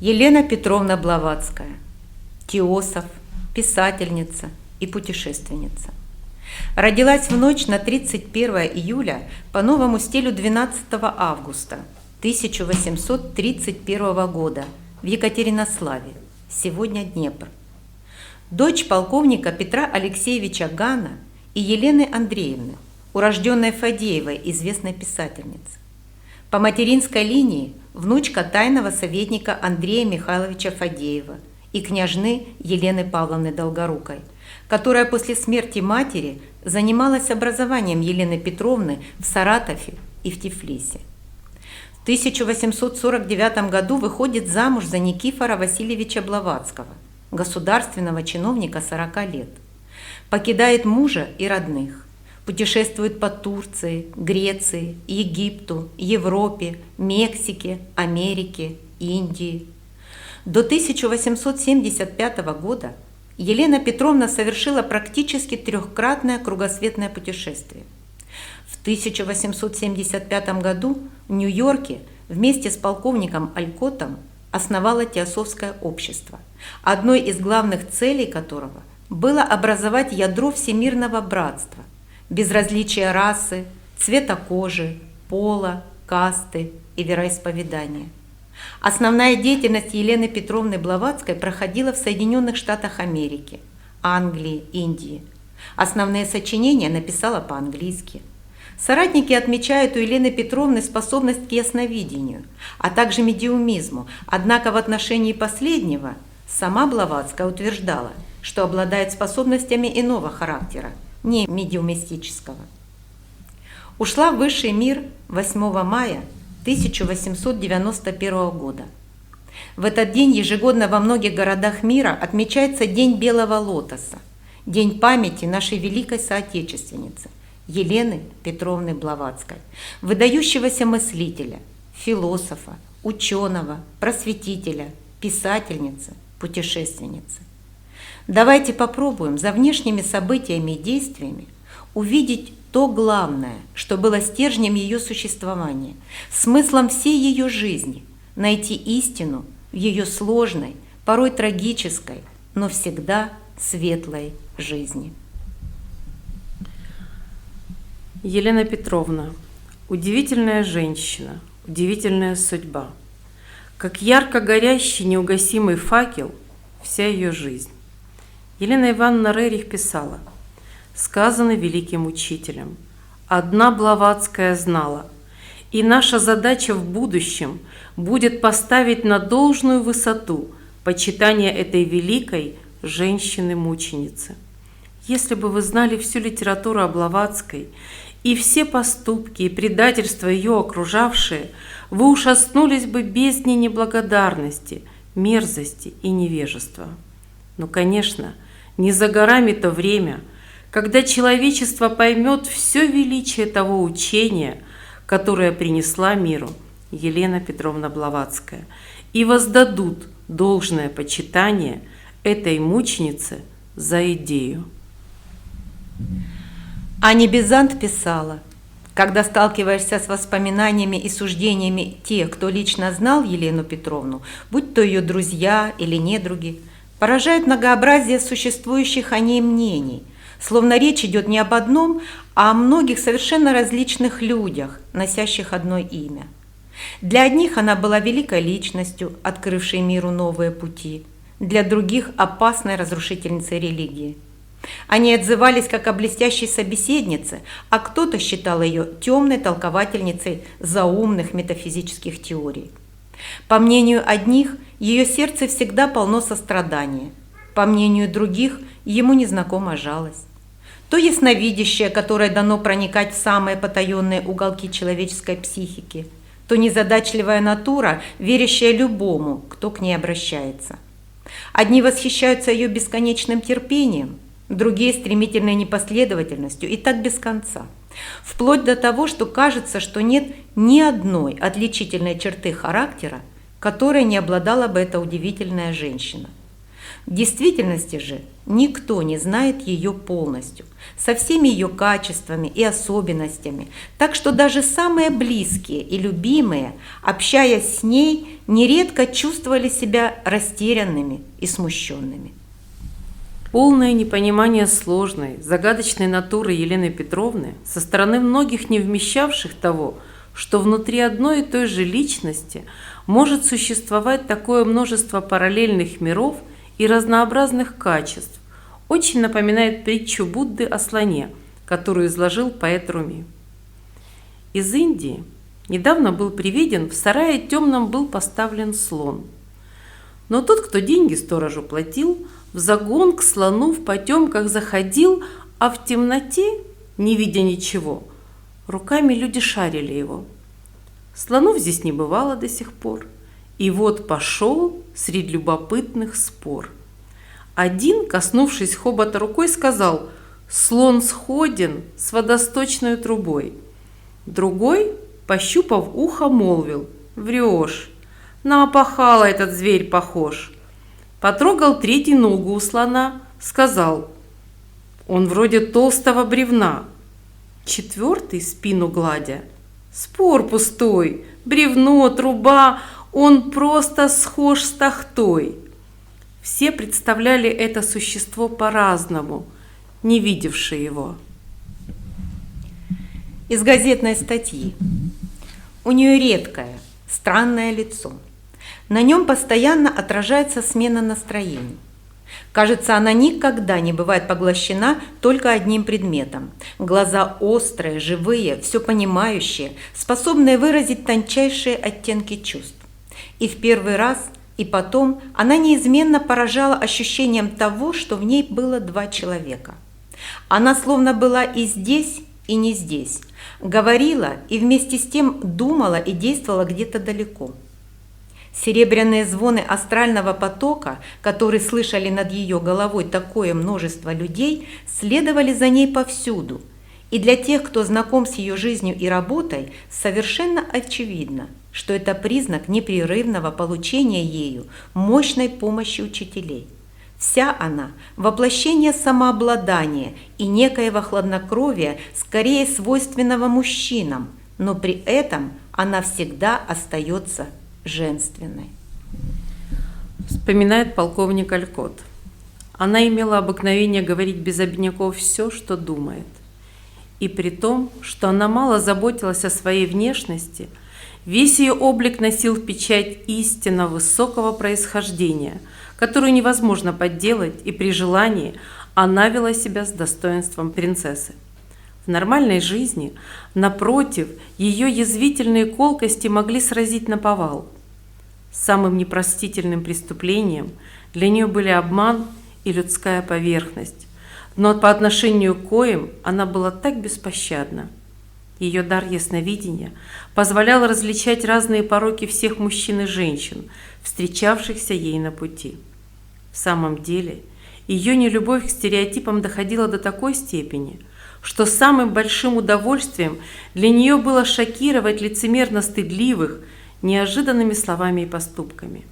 Елена Петровна Блаватская, теософ, писательница и путешественница. Родилась в ночь на 31 июля по новому стилю 12 августа 1831 года в Екатеринославе, сегодня Днепр. Дочь полковника Петра Алексеевича Гана и Елены Андреевны, урожденной Фадеевой, известной писательницы. По материнской линии внучка тайного советника Андрея Михайловича Фадеева и княжны Елены Павловны Долгорукой, которая после смерти матери занималась образованием Елены Петровны в Саратове и в Тифлисе. В 1849 году выходит замуж за Никифора Васильевича Блаватского, государственного чиновника 40 лет. Покидает мужа и родных. Путешествует по Турции, Греции, Египту, Европе, Мексике, Америке, Индии. До 1875 года Елена Петровна совершила практически трехкратное кругосветное путешествие. В 1875 году в Нью-Йорке вместе с полковником Алькоттом основала Теософское общество, одной из главных целей которого было образовать ядро всемирного братства, без различия расы, цвета кожи, пола, касты и вероисповедания. Основная деятельность Елены Петровны Блаватской проходила в Соединенных Штатах Америки, Англии, Индии. Основные сочинения написала по-английски. Соратники отмечают у Елены Петровны способность к ясновидению, а также медиумизму, однако в отношении последнего сама Блаватская утверждала, что обладает способностями иного характера, не медиумистического. Ушла в высший мир 8 мая 1891 года. В этот день ежегодно во многих городах мира отмечается День Белого Лотоса, День памяти нашей великой соотечественницы Елены Петровны Блаватской, выдающегося мыслителя, философа, ученого, просветителя, писательницы, путешественницы. Давайте попробуем за внешними событиями и действиями увидеть то главное, что было стержнем ее существования, смыслом всей ее жизни, найти истину в ее сложной, порой трагической, но всегда светлой жизни. Елена Петровна – удивительная женщина, удивительная судьба. Как ярко горящий неугасимый факел вся ее жизнь. Елена Ивановна Рерих писала: «Сказано великим учителем, одна Блаватская знала, и наша задача в будущем будет поставить на должную высоту почитание этой великой женщины-мученицы. Если бы вы знали всю литературу о Блаватской и все поступки и предательства ее окружавшие, вы ужаснулись бы бездне неблагодарности, мерзости и невежества. Но, конечно, не за горами то время, когда человечество поймет все величие того учения, которое принесла миру Елена Петровна Блаватская, и воздадут должное почитание этой мученице за идею». Ани Бизант писала: «Когда сталкиваешься с воспоминаниями и суждениями тех, кто лично знал Елену Петровну, будь то ее друзья или недруги, поражает многообразие существующих о ней мнений, словно речь идет не об одном, а о многих совершенно различных людях, носящих одно имя. Для одних она была великой личностью, открывшей миру новые пути, для других – опасной разрушительницей религии. Они отзывались как о блестящей собеседнице, а кто-то считал ее темной толковательницей заумных метафизических теорий. По мнению одних, ее сердце всегда полно сострадания, по мнению других, ему незнакома жалость. То ясновидящее, которое дано проникать в самые потаенные уголки человеческой психики, то незадачливая натура, верящая любому, кто к ней обращается. Одни восхищаются ее бесконечным терпением, другие стремительной непоследовательностью, и так без конца. Вплоть до того, что кажется, что нет ни одной отличительной черты характера, которой не обладала бы эта удивительная женщина. В действительности же никто не знает ее полностью, со всеми ее качествами и особенностями, так что даже самые близкие и любимые, общаясь с ней, нередко чувствовали себя растерянными и смущенными. Полное непонимание сложной, загадочной натуры Елены Петровны со стороны многих не вмещавших того, что внутри одной и той же личности может существовать такое множество параллельных миров и разнообразных качеств, очень напоминает притчу Будды о слоне, которую изложил поэт Руми. Из Индии недавно был приведен, в сарае темном был поставлен слон. Но тот, кто деньги сторожу платил, в загон к слону в потемках заходил, а в темноте, не видя ничего, руками люди шарили его. Слонов здесь не бывало до сих пор. И вот пошел среди любопытных спор. Один, коснувшись хобота рукой, сказал: «Слон сходен с водосточной трубой». Другой, пощупав ухо, молвил: «Врешь, на опахала этот зверь похож». Потрогал третий ногу у слона, сказал: «Он вроде толстого бревна». Четвертый, спину гладя: «Спор пустой, бревно, труба, он просто схож с тахтой». Все представляли это существо по-разному, не видевшие его. Из газетной статьи. У нее редкое, странное лицо. На нем постоянно отражается смена настроений. Кажется, она никогда не бывает поглощена только одним предметом. Глаза острые, живые, все понимающие, способные выразить тончайшие оттенки чувств. И в первый раз, и потом она неизменно поражала ощущением того, что в ней было два человека. Она словно была и здесь, и не здесь, говорила и вместе с тем думала и действовала где-то далеко. Серебряные звоны астрального потока, которые слышали над ее головой такое множество людей, следовали за ней повсюду. И для тех, кто знаком с ее жизнью и работой, совершенно очевидно, что это признак непрерывного получения ею мощной помощи учителей. Вся она – воплощение самообладания и некоего хладнокровия, скорее свойственного мужчинам, но при этом она всегда остается женственной. Вспоминает полковник Алькот. Она имела обыкновение говорить без обиняков все, что думает. И при том, что она мало заботилась о своей внешности, весь ее облик носил печать истинно высокого происхождения, которую невозможно подделать, и при желании она вела себя с достоинством принцессы. В нормальной жизни, напротив, ее язвительные колкости могли сразить наповал. Самым непростительным преступлением для нее были обман и людская поверхность, но по отношению к коим она была так беспощадна. Ее дар ясновидения позволял различать разные пороки всех мужчин и женщин, встречавшихся ей на пути. В самом деле, ее нелюбовь к стереотипам доходила до такой степени, что самым большим удовольствием для нее было шокировать лицемерно стыдливых неожиданными словами и поступками.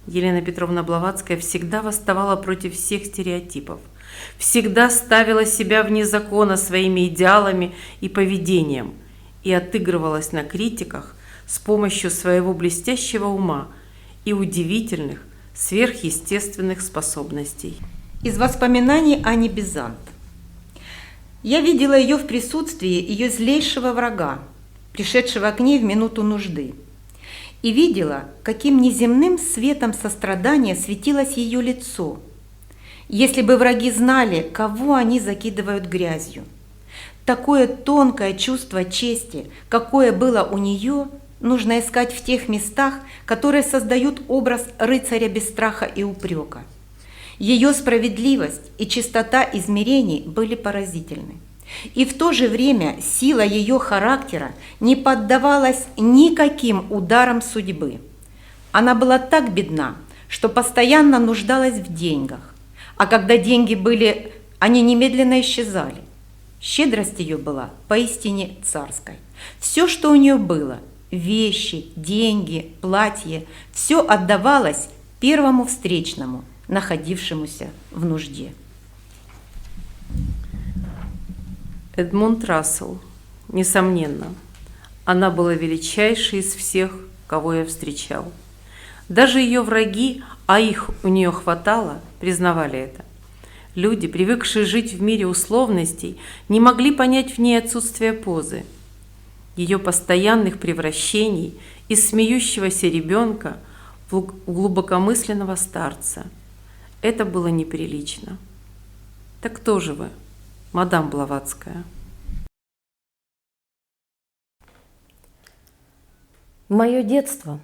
Елена Петровна Блаватская всегда восставала против всех стереотипов, всегда ставила себя вне закона своими идеалами и поведением и отыгрывалась на критиках с помощью своего блестящего ума и удивительных, сверхъестественных способностей. Из воспоминаний Ани Бизант. Я видела ее в присутствии ее злейшего врага, пришедшего к ней в минуту нужды, и видела, каким неземным светом сострадания светилось ее лицо, если бы враги знали, кого они закидывают грязью. Такое тонкое чувство чести, какое было у нее, нужно искать в тех местах, которые создают образ рыцаря без страха и упрека. Ее справедливость и чистота измерений были поразительны. И в то же время сила ее характера не поддавалась никаким ударам судьбы. Она была так бедна, что постоянно нуждалась в деньгах, а когда деньги были, они немедленно исчезали. Щедрость ее была поистине царской. Все, что у нее было – вещи, деньги, платье – все отдавалось первому встречному, находившемуся в нужде. Эдмунд Рассел, несомненно, она была величайшей из всех, кого я встречал. Даже ее враги, а их у нее хватало, признавали это. Люди, привыкшие жить в мире условностей, не могли понять в ней отсутствие позы. Ее постоянных превращений из смеющегося ребенка в глубокомысленного старца. Это было неприлично. Так кто же вы, мадам Блаватская? Мое детство.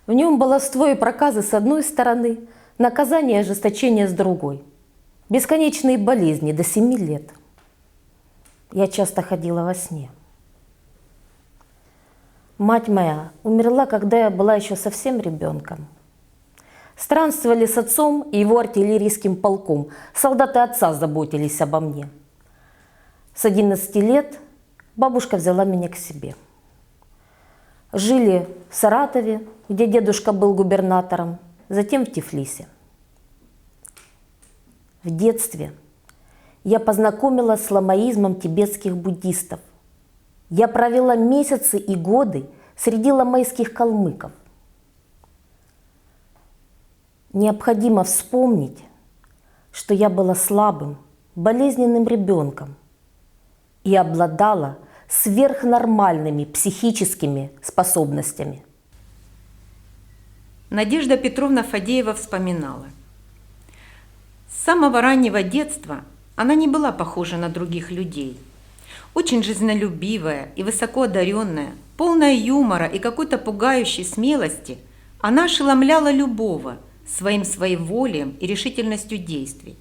В нем баловство и проказы с одной стороны, наказание и ожесточение с другой. Бесконечные болезни до 7 лет. Я часто ходила во сне. Мать моя умерла, когда я была еще совсем ребенком. Странствовали с отцом и его артиллерийским полком. Солдаты отца заботились обо мне. С 11 лет бабушка взяла меня к себе. Жили в Саратове, где дедушка был губернатором, затем в Тифлисе. В детстве я познакомилась с ламаизмом тибетских буддистов. Я провела месяцы и годы среди ламайских калмыков. Необходимо вспомнить, что я была слабым, болезненным ребенком и обладала сверхнормальными психическими способностями. Надежда Петровна Фадеева вспоминала. С самого раннего детства она не была похожа на других людей. Очень жизнелюбивая и высоко одаренная, полная юмора и какой-то пугающей смелости, она ошеломляла любого своим своеволием и решительностью действий.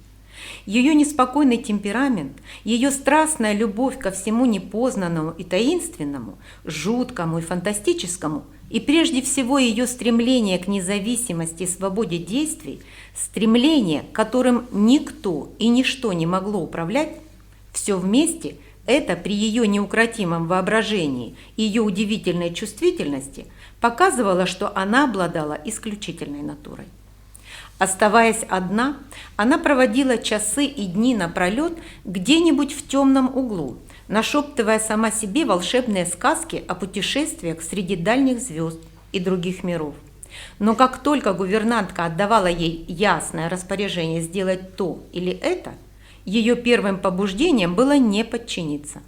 Ее неспокойный темперамент, ее страстная любовь ко всему непознанному и таинственному, жуткому и фантастическому, и прежде всего ее стремление к независимости и свободе действий, стремление, которым никто и ничто не могло управлять, все вместе это при ее неукротимом воображении и ее удивительной чувствительности показывало, что она обладала исключительной натурой. Оставаясь одна, она проводила часы и дни напролет где-нибудь в темном углу, нашептывая сама себе волшебные сказки о путешествиях среди дальних звезд и других миров. Но как только гувернантка отдавала ей ясное распоряжение сделать то или это, ее первым побуждением было не подчиниться.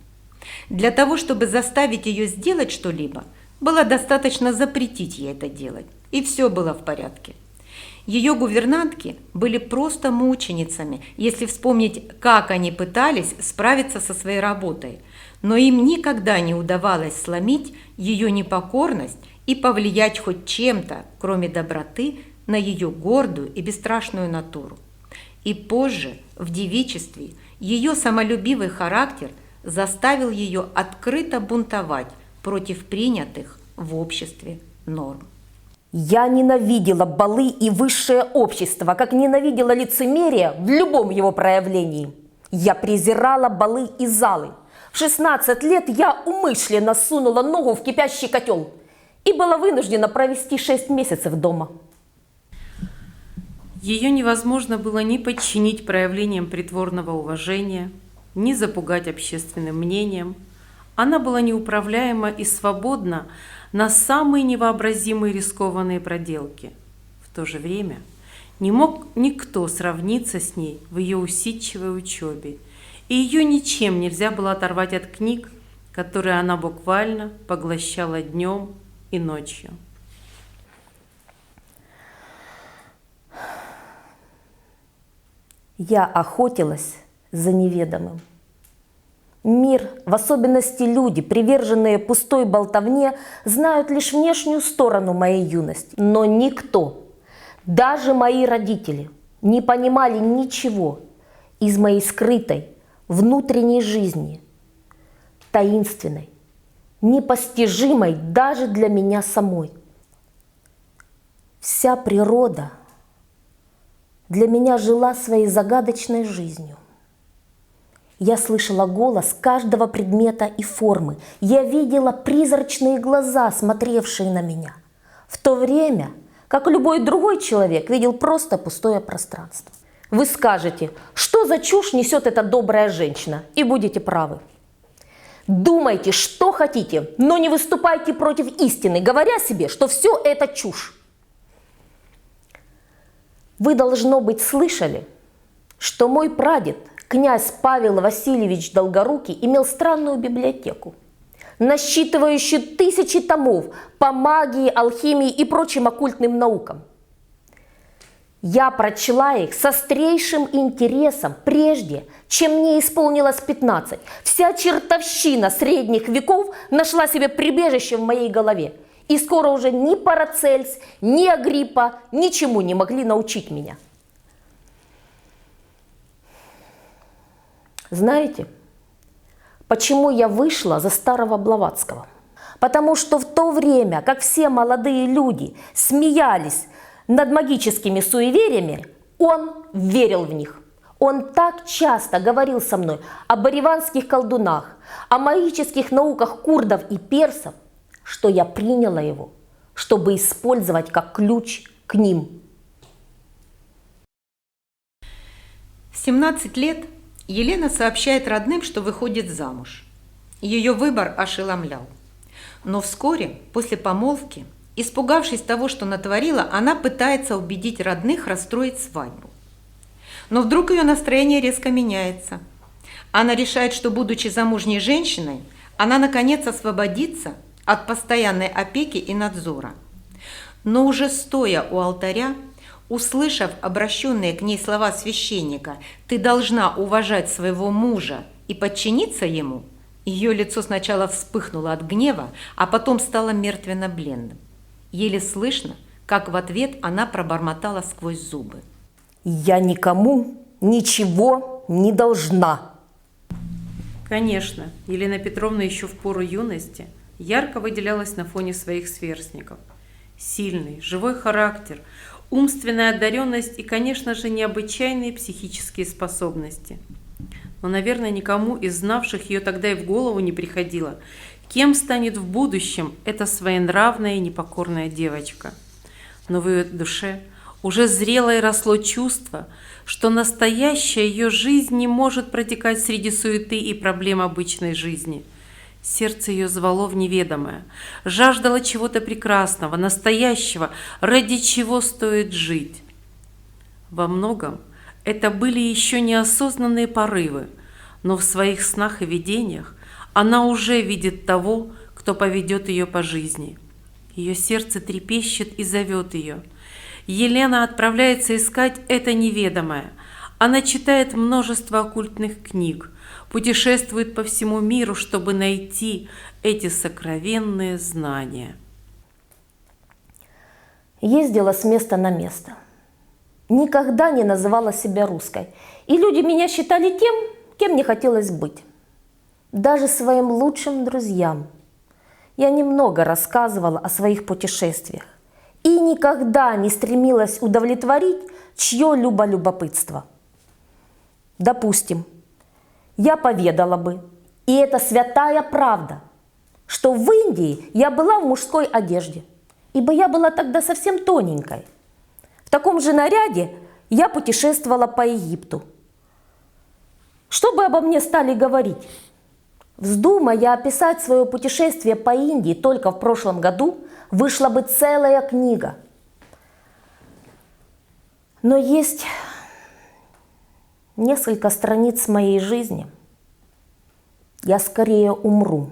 Для того, чтобы заставить ее сделать что-либо, было достаточно запретить ей это делать, и все было в порядке. Ее гувернантки были просто мученицами, если вспомнить, как они пытались справиться со своей работой, но им никогда не удавалось сломить ее непокорность и повлиять хоть чем-то, кроме доброты, на ее гордую и бесстрашную натуру. И позже, в девичестве, ее самолюбивый характер заставил ее открыто бунтовать против принятых в обществе норм. Я ненавидела балы и высшее общество, как ненавидела лицемерие в любом его проявлении. Я презирала балы и залы. В 16 лет я умышленно сунула ногу в кипящий котел и была вынуждена провести 6 месяцев дома. Ее невозможно было ни подчинить проявлениям притворного уважения, ни запугать общественным мнением. Она была неуправляема и свободна на самые невообразимые рискованные проделки. В то же время не мог никто сравниться с ней в ее усидчивой учебе, и ее ничем нельзя было оторвать от книг, которые она буквально поглощала днем и ночью. Я охотилась за неведомым. Мир, в особенности люди, приверженные пустой болтовне, знают лишь внешнюю сторону моей юности. Но никто, даже мои родители, не понимали ничего из моей скрытой внутренней жизни, таинственной, непостижимой даже для меня самой. Вся природа для меня жила своей загадочной жизнью. Я слышала голос каждого предмета и формы. Я видела призрачные глаза, смотревшие на меня. В то время как любой другой человек, видел просто пустое пространство. Вы скажете, что за чушь несет эта добрая женщина, и будете правы. Думайте, что хотите, но не выступайте против истины, говоря себе, что все это чушь. Вы, должно быть, слышали, что мой прадед, князь Павел Васильевич Долгорукий, имел странную библиотеку, насчитывающую тысячи томов по магии, алхимии и прочим оккультным наукам. Я прочла их с острейшим интересом, прежде чем мне исполнилось 15. Вся чертовщина средних веков нашла себе прибежище в моей голове. И скоро уже ни Парацельс, ни Агриппа ничему не могли научить меня. Знаете, почему я вышла за старого Блаватского? Потому что в то время, как все молодые люди смеялись над магическими суевериями, он верил в них. Он так часто говорил со мной об ариванских колдунах, о магических науках курдов и персов, что я приняла его, чтобы использовать как ключ к ним. В 17 лет Елена сообщает родным, что выходит замуж. Ее выбор ошеломлял. Но вскоре, после помолвки, испугавшись того, что натворила, она пытается убедить родных расстроить свадьбу. Но вдруг ее настроение резко меняется. Она решает, что, будучи замужней женщиной, она наконец освободится от постоянной опеки и надзора. Но уже стоя у алтаря, услышав обращенные к ней слова священника «Ты должна уважать своего мужа и подчиниться ему», ее лицо сначала вспыхнуло от гнева, а потом стало мертвенно-бледным. Еле слышно, как в ответ она пробормотала сквозь зубы: «Я никому ничего не должна». Конечно, Елена Петровна еще в пору юности ярко выделялась на фоне своих сверстников. Сильный, живой характер, умственная одаренность и, конечно же, необычайные психические способности. Но, наверное, никому из знавших ее тогда и в голову не приходило, кем станет в будущем эта своенравная и непокорная девочка. Но в ее душе уже зрело и росло чувство, что настоящая ее жизнь не может протекать среди суеты и проблем обычной жизни. Сердце ее звало в неведомое, жаждало чего-то прекрасного, настоящего, ради чего стоит жить. Во многом это были еще неосознанные порывы, но в своих снах и видениях она уже видит того, кто поведет ее по жизни. Ее сердце трепещет и зовет ее. Елена отправляется искать это неведомое. Она читает множество оккультных книг, путешествует по всему миру, чтобы найти эти сокровенные знания. Ездила с места на место. Никогда не называла себя русской. И люди меня считали тем, кем мне хотелось быть. Даже своим лучшим друзьям я немного рассказывала о своих путешествиях и никогда не стремилась удовлетворить чье-либо любопытство. Допустим, я поведала бы, и это святая правда, что в Индии я была в мужской одежде, ибо я была тогда совсем тоненькой. В таком же наряде я путешествовала по Египту. Что бы обо мне стали говорить? Вздумая описать свое путешествие по Индии только в прошлом году, вышла бы целая книга. Но есть несколько страниц моей жизни. Я скорее умру,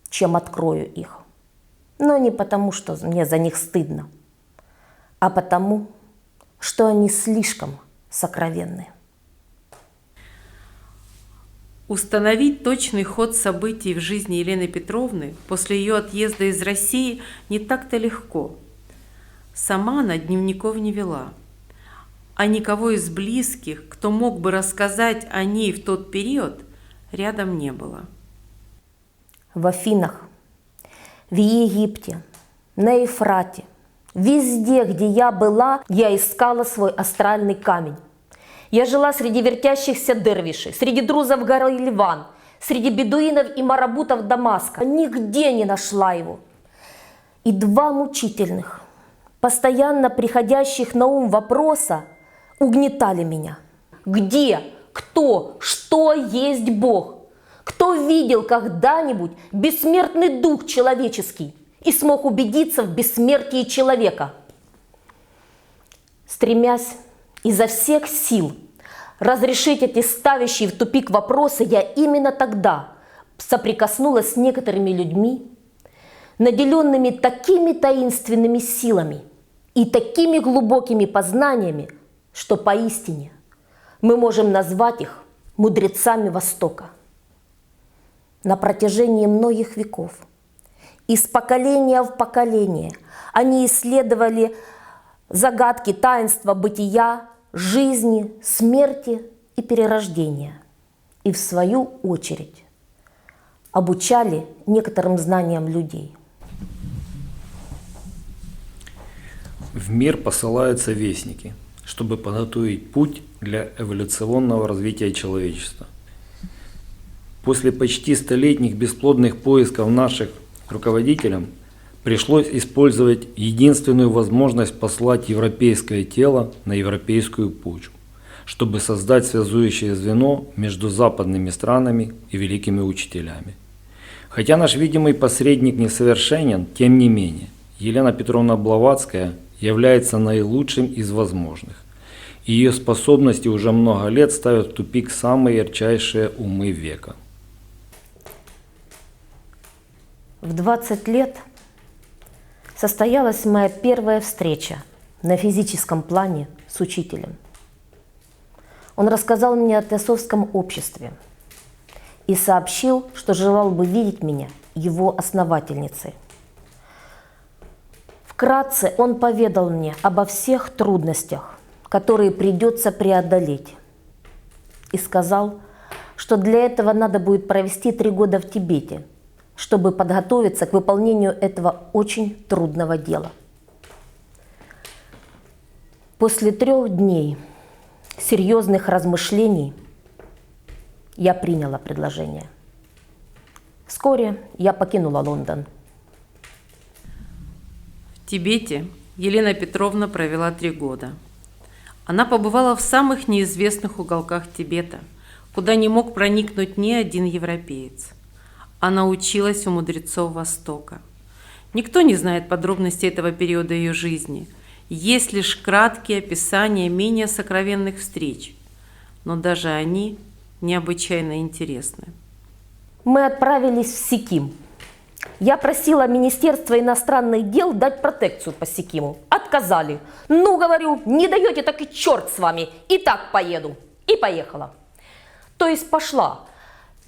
чем открою их. Но не потому, что мне за них стыдно, а потому, что они слишком сокровенны. Установить точный ход событий в жизни Елены Петровны после ее отъезда из России не так-то легко. Сама она дневников не вела, а никого из близких, кто мог бы рассказать о ней в тот период, рядом не было. В Афинах, в Египте, на Ефрате, везде, где я была, я искала свой астральный камень. Я жила среди вертящихся дервишей, среди друзов горы Ливан, среди бедуинов и марабутов Дамаска. Нигде не нашла его. И 2 мучительных, постоянно приходящих на ум вопроса угнетали меня. Где, кто, что есть Бог? Кто видел когда-нибудь бессмертный дух человеческий и смог убедиться в бессмертии человека? Стремясь изо всех сил разрешить эти ставящие в тупик вопросы, я именно тогда соприкоснулась с некоторыми людьми, наделенными такими таинственными силами и такими глубокими познаниями, что поистине мы можем назвать их мудрецами Востока. На протяжении многих веков, из поколения в поколение, они исследовали загадки таинства бытия, жизни, смерти и перерождения. И в свою очередь обучали некоторым знаниям людей. В мир посылаются вестники, чтобы подготовить путь для эволюционного развития человечества. После почти столетних бесплодных поисков наших руководителям пришлось использовать единственную возможность послать европейское тело на европейскую почву, чтобы создать связующее звено между западными странами и великими учителями. Хотя наш видимый посредник несовершенен, тем не менее, Елена Петровна Блаватская является наилучшим из возможных. И ее способности уже много лет ставят в тупик самые ярчайшие умы века. В 20 лет состоялась моя первая встреча на физическом плане с учителем. Он рассказал мне о теософском обществе и сообщил, что желал бы видеть меня его основательницей. Вкратце он поведал мне обо всех трудностях, которые придется преодолеть, и сказал, что для этого надо будет провести 3 года в Тибете, чтобы подготовиться к выполнению этого очень трудного дела. После 3 дней серьезных размышлений я приняла предложение. Вскоре я покинула Лондон. В Тибете Елена Петровна провела 3 года. Она побывала в самых неизвестных уголках Тибета, куда не мог проникнуть ни один европеец. Она училась у мудрецов Востока. Никто не знает подробностей этого периода ее жизни. Есть лишь краткие описания менее сокровенных встреч, но даже они необычайно интересны. Мы отправились в Сиким. Я просила Министерство иностранных дел дать протекцию по Сикиму. Отказали. Ну, говорю, не даете, так и черт с вами. И так поеду. И поехала. То есть пошла.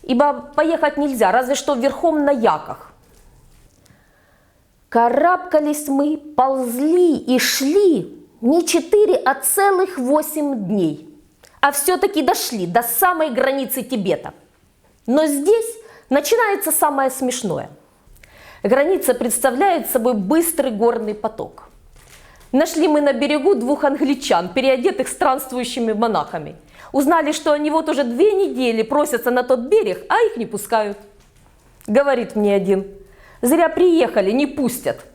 Ибо поехать нельзя, разве что верхом на яках. Карабкались мы, ползли и шли не 4, а целых 8 дней. А все-таки дошли до самой границы Тибета. Но здесь начинается самое смешное. Граница представляет собой быстрый горный поток. Нашли мы на берегу 2 англичан, переодетых странствующими монахами. Узнали, что они вот уже 2 недели просятся на тот берег, а их не пускают. Говорит мне один: зря приехали, не пустят.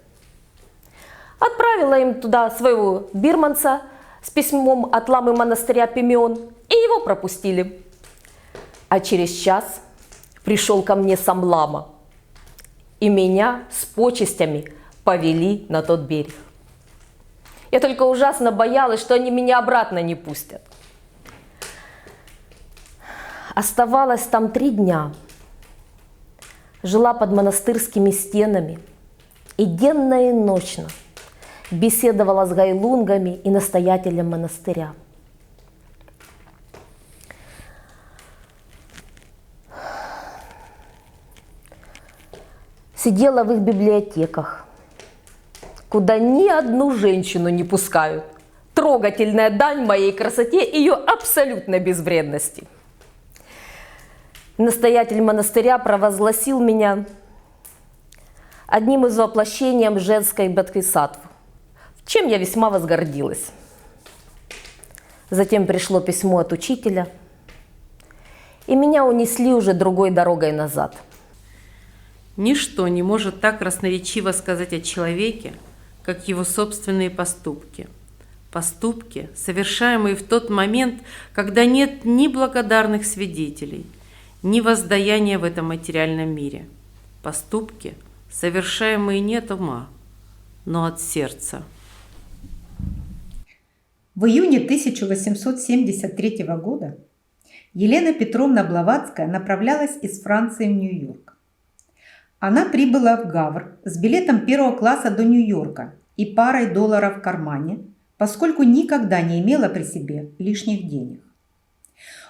Отправила им туда своего бирманца с письмом от ламы монастыря Пимеон, и его пропустили. А через час пришел ко мне сам лама, и меня с почестями повели на тот берег. Я только ужасно боялась, что они меня обратно не пустят. Оставалась там 3 дня. Жила под монастырскими стенами и денно и ночно беседовала с гайлунгами и настоятелем монастыря. Сидела в их библиотеках, куда ни одну женщину не пускают. Трогательная дань моей красоте и ее абсолютной безвредности. Настоятель монастыря провозгласил меня одним из воплощений женской бодхисаттвы, чем я весьма возгордилась. Затем пришло письмо от учителя, и меня унесли уже другой дорогой назад. Ничто не может так красноречиво сказать о человеке, как его собственные поступки. Поступки, совершаемые в тот момент, когда нет ни благодарных свидетелей, ни воздаяния в этом материальном мире. Поступки, совершаемые не от ума, но от сердца. В июне 1873 года Елена Петровна Блаватская направлялась из Франции в Нью-Йорк. Она прибыла в Гавр с билетом первого класса до Нью-Йорка и парой долларов в кармане, поскольку никогда не имела при себе лишних денег.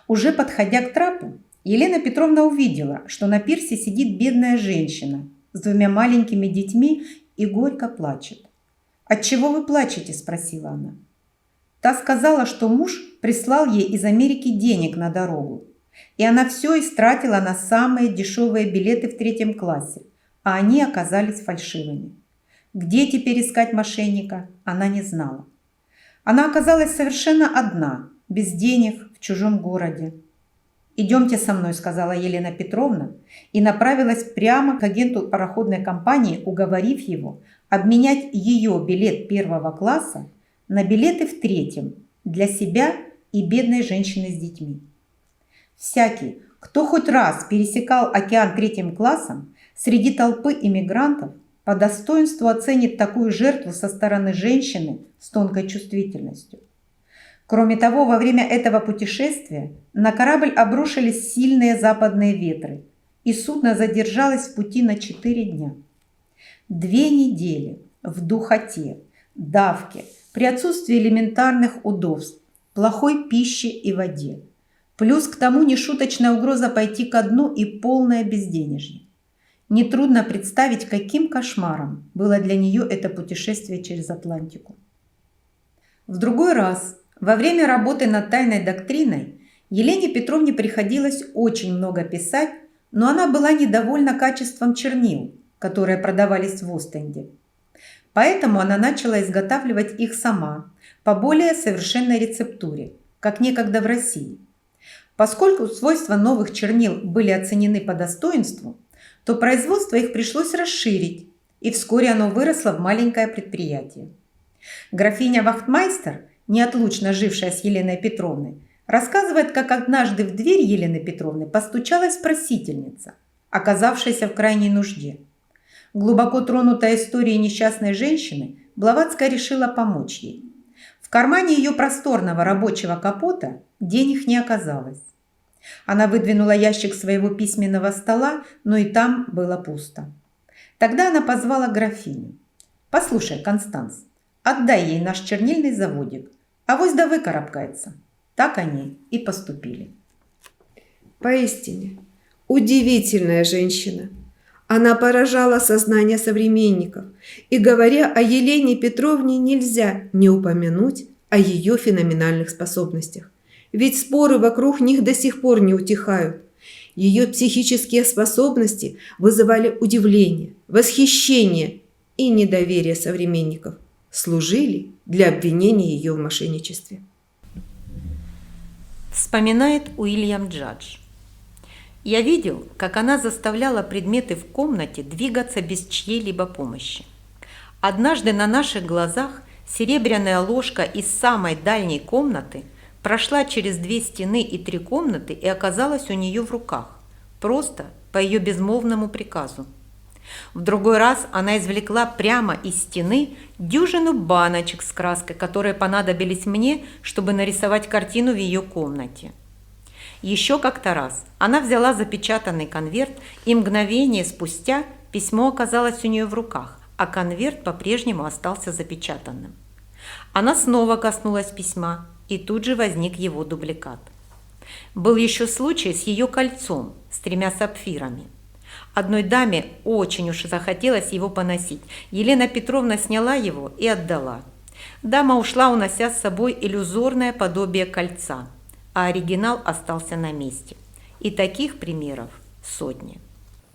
Уже подходя к трапу, Елена Петровна увидела, что на пирсе сидит бедная женщина с двумя маленькими детьми и горько плачет. «Отчего вы плачете?» – спросила она. Та сказала, что муж прислал ей из Америки денег на дорогу, и она все истратила на самые дешевые билеты в 3 классе, а они оказались фальшивыми. Где теперь искать мошенника, она не знала. Она оказалась совершенно одна, без денег, в чужом городе. «Идемте со мной», – сказала Елена Петровна, и направилась прямо к агенту пароходной компании, уговорив его обменять ее билет 1 класса на билеты в 3 для себя и бедной женщины с детьми. Всякий, кто хоть раз пересекал океан 3 классом, среди толпы иммигрантов по достоинству оценит такую жертву со стороны женщины с тонкой чувствительностью. Кроме того, во время этого путешествия на корабль обрушились сильные западные ветры, и судно задержалось в пути на 4 дня. 2 недели в духоте, давке, при отсутствии элементарных удобств, плохой пище и воде. Плюс к тому нешуточная угроза пойти ко дну и полное безденежье. Нетрудно представить, каким кошмаром было для нее это путешествие через Атлантику. В другой раз, во время работы над тайной доктриной, Елене Петровне приходилось очень много писать, но она была недовольна качеством чернил, которые продавались в Остенде. Поэтому она начала изготавливать их сама, по более совершенной рецептуре, как некогда в России. Поскольку свойства новых чернил были оценены по достоинству, то производство их пришлось расширить, и вскоре оно выросло в маленькое предприятие. Графиня Вахтмайстер, неотлучно жившая с Еленой Петровной, рассказывает, как однажды в дверь Елены Петровны постучалась просительница, оказавшаяся в крайней нужде. Глубоко тронутая историей несчастной женщины, Блаватская решила помочь ей. В кармане ее просторного рабочего капота денег не оказалось. Она выдвинула ящик своего письменного стола, но и там было пусто. Тогда она позвала графиню. «Послушай, Констанс, отдай ей наш чернильный заводик, авось да выкарабкается». Так они и поступили. Поистине, удивительная женщина. Она поражала сознание современников, и, говоря о Елене Петровне, нельзя не упомянуть о ее феноменальных способностях. Ведь споры вокруг них до сих пор не утихают. Ее психические способности вызывали удивление, восхищение и недоверие современников, служили для обвинения ее в мошенничестве. Вспоминает Уильям Джадж. «Я видел, как она заставляла предметы в комнате двигаться без чьей-либо помощи. Однажды на наших глазах серебряная ложка из самой дальней комнаты прошла через 2 стены и 3 комнаты и оказалась у нее в руках, просто по ее безмолвному приказу. В другой раз она извлекла прямо из стены дюжину баночек с краской, которые понадобились мне, чтобы нарисовать картину в ее комнате. Еще как-то раз она взяла запечатанный конверт, и мгновение спустя письмо оказалось у нее в руках, а конверт по-прежнему остался запечатанным. Она снова коснулась письма, и тут же возник его дубликат. Был еще случай с ее кольцом с 3 сапфирами. Одной даме очень уж захотелось его поносить. Елена Петровна сняла его и отдала. Дама ушла, унося с собой иллюзорное подобие кольца, а оригинал остался на месте. И таких примеров сотни.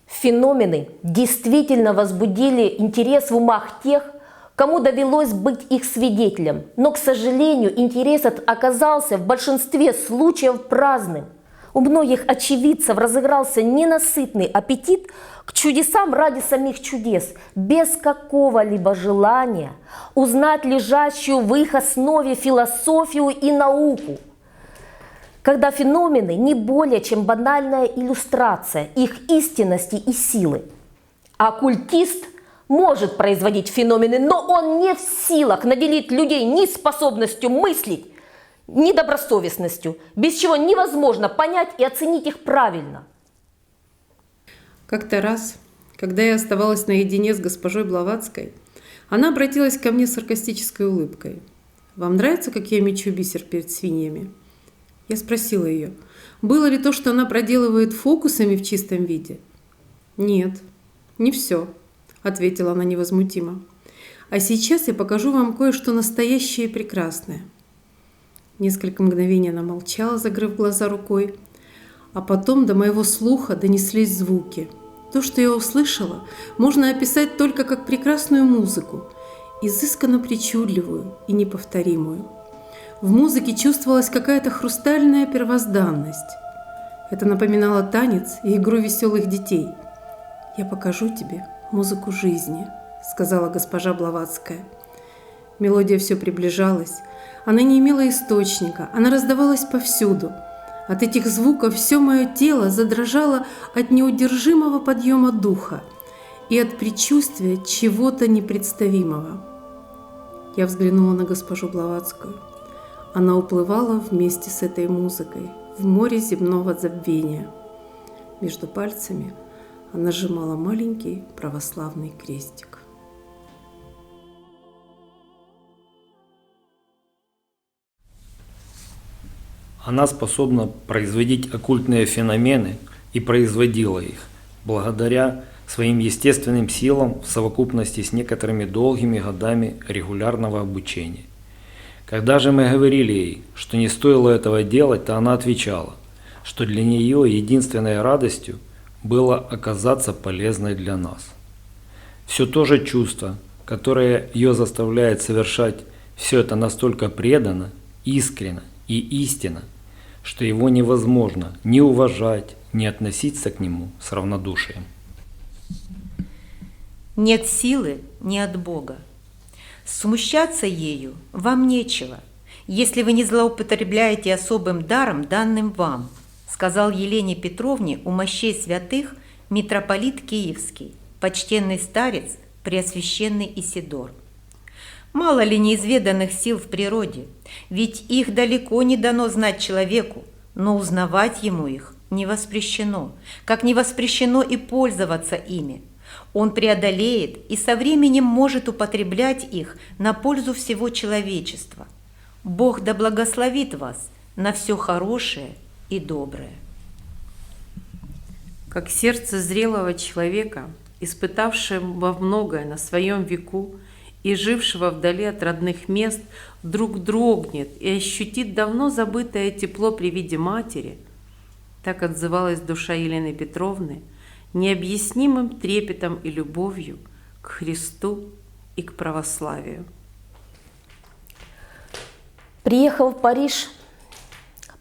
Феномены действительно возбудили интерес в умах тех, кому довелось быть их свидетелем. Но, к сожалению, интерес этот оказался в большинстве случаев праздным. У многих очевидцев разыгрался ненасытный аппетит к чудесам ради самих чудес, без какого-либо желания узнать лежащую в их основе философию и науку. Когда феномены не более чем банальная иллюстрация их истинности и силы. Оккультист может производить феномены, но он не в силах наделить людей ни способностью мыслить, ни добросовестностью, без чего невозможно понять и оценить их правильно. Как-то раз, когда я оставалась наедине с госпожой Блаватской, она обратилась ко мне с саркастической улыбкой. «Вам нравится, как я мечу бисер перед свиньями?» Я спросила ее, было ли то, что она проделывает фокусами в чистом виде? «Нет, не все», — ответила она невозмутимо. «А сейчас я покажу вам кое-что настоящее и прекрасное». Несколько мгновений она молчала, закрыв глаза рукой, а потом до моего слуха донеслись звуки. То, что я услышала, можно описать только как прекрасную музыку, изысканно причудливую и неповторимую. В музыке чувствовалась какая-то хрустальная первозданность. Это напоминало танец и игру веселых детей. «Я покажу тебе музыку жизни», — сказала госпожа Блаватская. Мелодия все приближалась. Она не имела источника, она раздавалась повсюду. От этих звуков все мое тело задрожало от неудержимого подъема духа и от предчувствия чего-то непредставимого. Я взглянула на госпожу Блаватскую. Она уплывала вместе с этой музыкой в море земного забвения. Между пальцами она сжимала маленький православный крестик. Она способна производить оккультные феномены и производила их, благодаря своим естественным силам в совокупности с некоторыми долгими годами регулярного обучения. Когда же мы говорили ей, что не стоило этого делать, то она отвечала, что для нее единственной радостью было оказаться полезной для нас. Все то же чувство, которое ее заставляет совершать все это настолько преданно, искренно и истинно, что его невозможно ни уважать, ни относиться к нему с равнодушием. Нет силы ни от Бога. Смущаться ею вам нечего, если вы не злоупотребляете особым даром, данным вам, сказал Елене Петровне у мощей святых митрополит Киевский, почтенный старец, преосвященный Исидор. Мало ли неизведанных сил в природе, ведь их далеко не дано знать человеку, но узнавать ему их не воспрещено, как не воспрещено и пользоваться ими. Он преодолеет и со временем может употреблять их на пользу всего человечества. Бог да благословит вас на все хорошее и доброе. Как сердце зрелого человека, испытавшего многое на своем веку и жившего вдали от родных мест, вдруг дрогнет и ощутит давно забытое тепло при виде матери, так отзывалась душа Елены Петровны необъяснимым трепетом и любовью к Христу и к православию. Приехав в Париж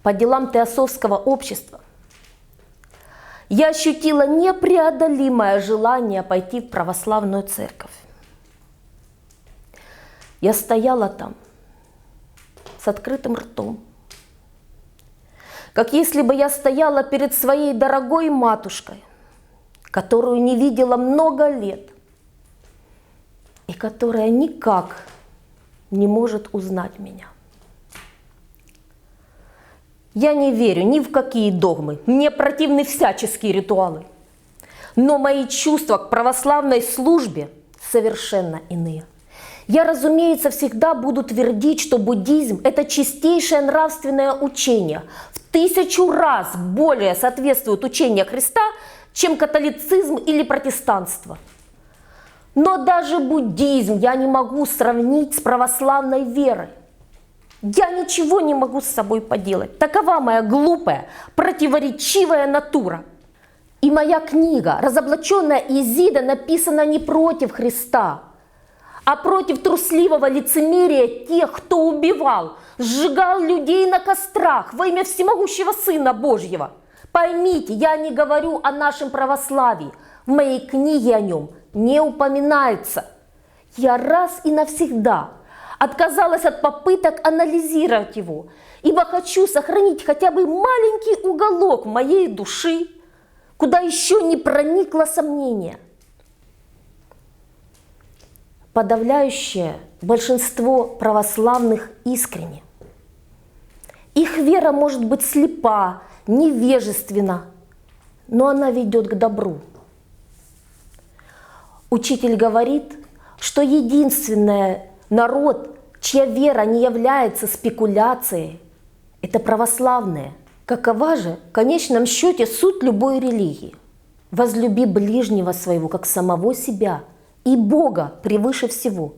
по делам теософского общества, я ощутила непреодолимое желание пойти в православную церковь. Я стояла там с открытым ртом, как если бы я стояла перед своей дорогой матушкой, которую не видела много лет и которая никак не может узнать меня. Я не верю ни в какие догмы, мне противны всяческие ритуалы, но мои чувства к православной службе совершенно иные. Я, разумеется, всегда буду твердить, что буддизм – это чистейшее нравственное учение, в 1000 раз более соответствует учению Христа, чем католицизм или протестанство. Но даже буддизм я не могу сравнить с православной верой. Я ничего не могу с собой поделать. Такова моя глупая, противоречивая натура. И моя книга «Разоблаченная Изида» написана не против Христа, а против трусливого лицемерия тех, кто убивал, сжигал людей на кострах во имя всемогущего Сына Божьего. Поймите, я не говорю о нашем православии. В моей книге о нем не упоминается. Я раз и навсегда отказалась от попыток анализировать его, ибо хочу сохранить хотя бы маленький уголок моей души, куда еще не проникло сомнение. Подавляющее большинство православных искренне. Их вера может быть слепа, невежественна, но она ведет к добру. Учитель говорит, что единственный народ, чья вера не является спекуляцией, это православные. Какова же в конечном счете суть любой религии? Возлюби ближнего своего, как самого себя, и Бога превыше всего.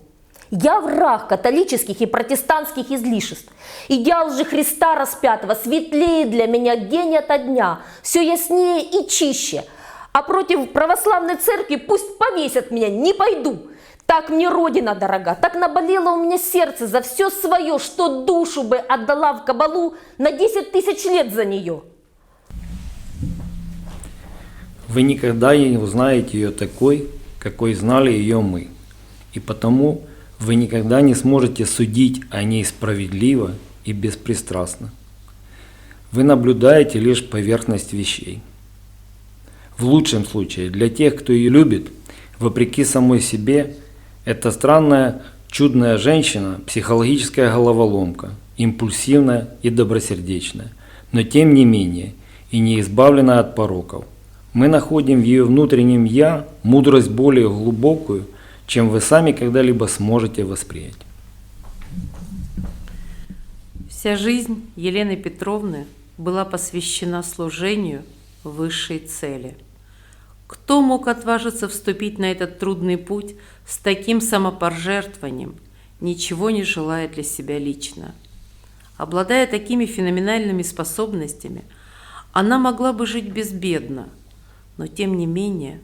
Я враг католических и протестантских излишеств. Идеал же Христа распятого светлее для меня день ото дня, все яснее и чище. А против православной церкви пусть повесят меня, не пойду. Так мне Родина дорога, так наболело у меня сердце за все свое, что душу бы отдала в кабалу на 10 000 лет за нее. Вы никогда не узнаете ее такой, какой знали ее мы, и потому вы никогда не сможете судить о ней справедливо и беспристрастно. Вы наблюдаете лишь поверхность вещей. В лучшем случае, для тех, кто ее любит, вопреки самой себе, это странная, чудная женщина, психологическая головоломка, импульсивная и добросердечная, но тем не менее и не избавленная от пороков. Мы находим в ее внутреннем «я» мудрость более глубокую, чем вы сами когда-либо сможете воспринять. Вся жизнь Елены Петровны была посвящена служению высшей цели. Кто мог отважиться вступить на этот трудный путь с таким самопожертвованием, ничего не желая для себя лично? Обладая такими феноменальными способностями, она могла бы жить безбедно, но тем не менее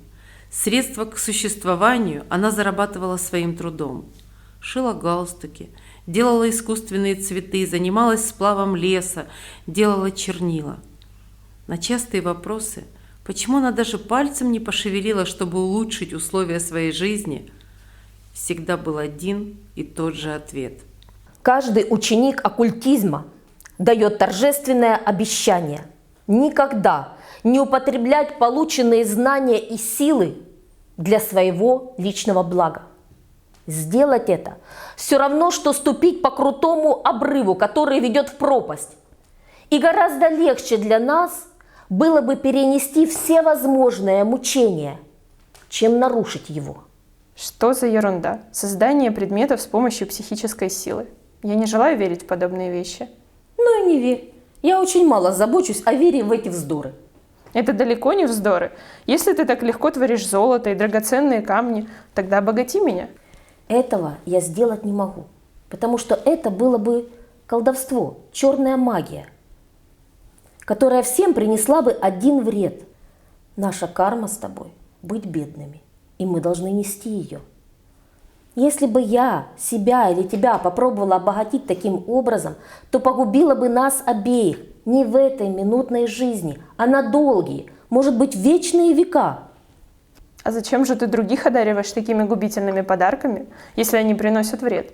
средства к существованию она зарабатывала своим трудом. Шила галстуки, делала искусственные цветы, занималась сплавом леса, делала чернила. На частые вопросы, почему она даже пальцем не пошевелила, чтобы улучшить условия своей жизни, всегда был один и тот же ответ. Каждый ученик оккультизма дает торжественное обещание никогда не употреблять полученные знания и силы для своего личного блага. Сделать это все равно, что ступить по крутому обрыву, который ведет в пропасть. И гораздо легче для нас было бы перенести все возможные мучения, чем нарушить его. Что за ерунда? Создание предметов с помощью психической силы. Я не желаю верить в подобные вещи. Ну и не верь. Я очень мало забочусь о вере в эти вздоры. Это далеко не вздоры. Если ты так легко творишь золото и драгоценные камни, тогда обогати меня. Этого я сделать не могу, потому что это было бы колдовство, черная магия, которая всем принесла бы один вред. Наша карма с тобой – быть бедными, и мы должны нести ее. Если бы я себя или тебя попробовала обогатить таким образом, то погубила бы нас обеих не в этой минутной жизни, а на долгие, может быть, вечные века. А зачем же ты других одариваешь такими губительными подарками, если они приносят вред?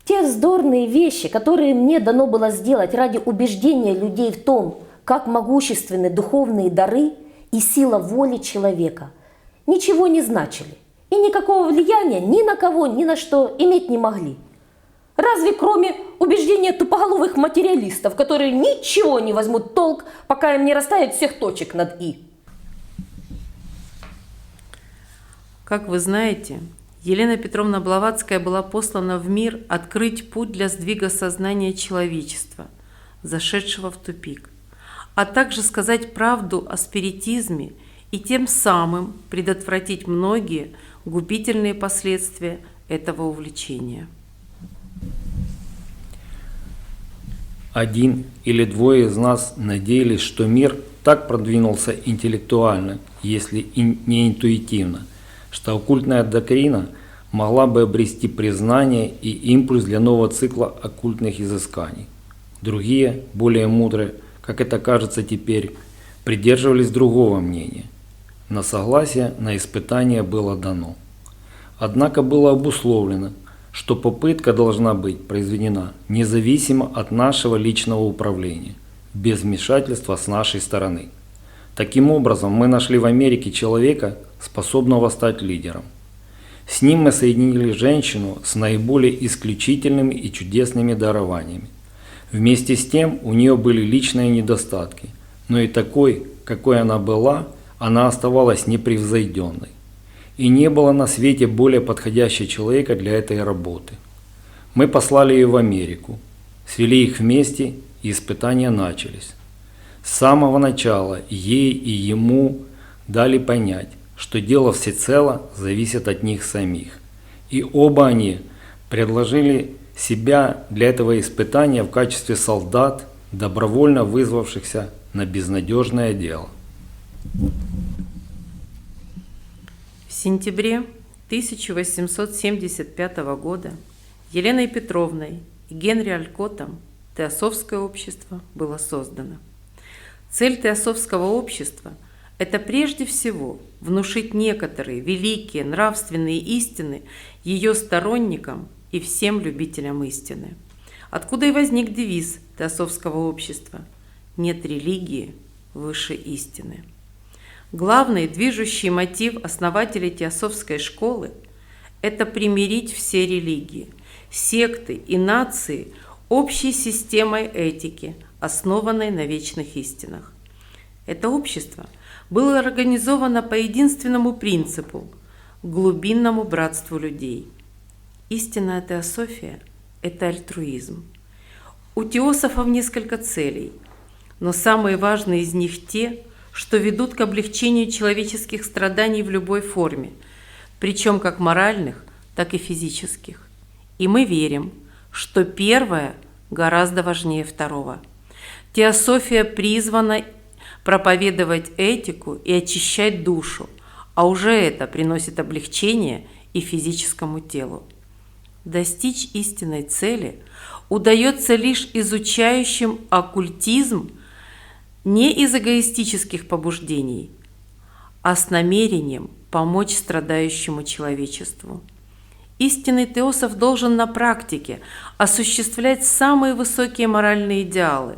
Те вздорные вещи, которые мне дано было сделать ради убеждения людей в том, как могущественны духовные дары и сила воли человека, ничего не значили и никакого влияния ни на кого, ни на что иметь не могли. Разве кроме убеждения тупоголовых материалистов, которые ничего не возьмут толк, пока им не расставят всех точек над «и». Как вы знаете, Елена Петровна Блаватская была послана в мир открыть путь для сдвига сознания человечества, зашедшего в тупик, а также сказать правду о спиритизме и тем самым предотвратить многие губительные последствия этого увлечения. Один или двое из нас надеялись, что мир так продвинулся интеллектуально, если и не интуитивно, что оккультная доктрина могла бы обрести признание и импульс для нового цикла оккультных изысканий. Другие, более мудрые, как это кажется теперь, придерживались другого мнения. На согласие на испытание было дано. Однако было обусловлено, что попытка должна быть произведена независимо от нашего личного управления, без вмешательства с нашей стороны. Таким образом, мы нашли в Америке человека, способного стать лидером. С ним мы соединили женщину с наиболее исключительными и чудесными дарованиями. Вместе с тем у нее были личные недостатки, но и такой, какой она была, она оставалась непревзойденной. И не было на свете более подходящего человека для этой работы. Мы послали ее в Америку, свели их вместе, и испытания начались. С самого начала ей и ему дали понять, что дело всецело зависит от них самих. И оба они предложили себя для этого испытания в качестве солдат, добровольно вызвавшихся на безнадежное дело. В сентябре 1875 года Еленой Петровной и Генри Олькоттом Теософское общество было создано. Цель Теософского общества – это прежде всего внушить некоторые великие нравственные истины ее сторонникам и всем любителям истины. Откуда и возник девиз Теософского общества «Нет религии выше истины». Главный движущий мотив основателей Теософской школы – это примирить все религии, секты и нации общей системой этики, основанной на вечных истинах. Это общество было организовано по единственному принципу – глубинному братству людей. Истинная теософия – это альтруизм. У теософов несколько целей, но самые важные из них те, что ведут к облегчению человеческих страданий в любой форме, причем как моральных, так и физических. И мы верим, что первое гораздо важнее второго. Теософия призвана проповедовать этику и очищать душу, а уже это приносит облегчение и физическому телу. Достичь истинной цели удается лишь изучающим оккультизм не из эгоистических побуждений, а с намерением помочь страдающему человечеству. Истинный теософ должен на практике осуществлять самые высокие моральные идеалы,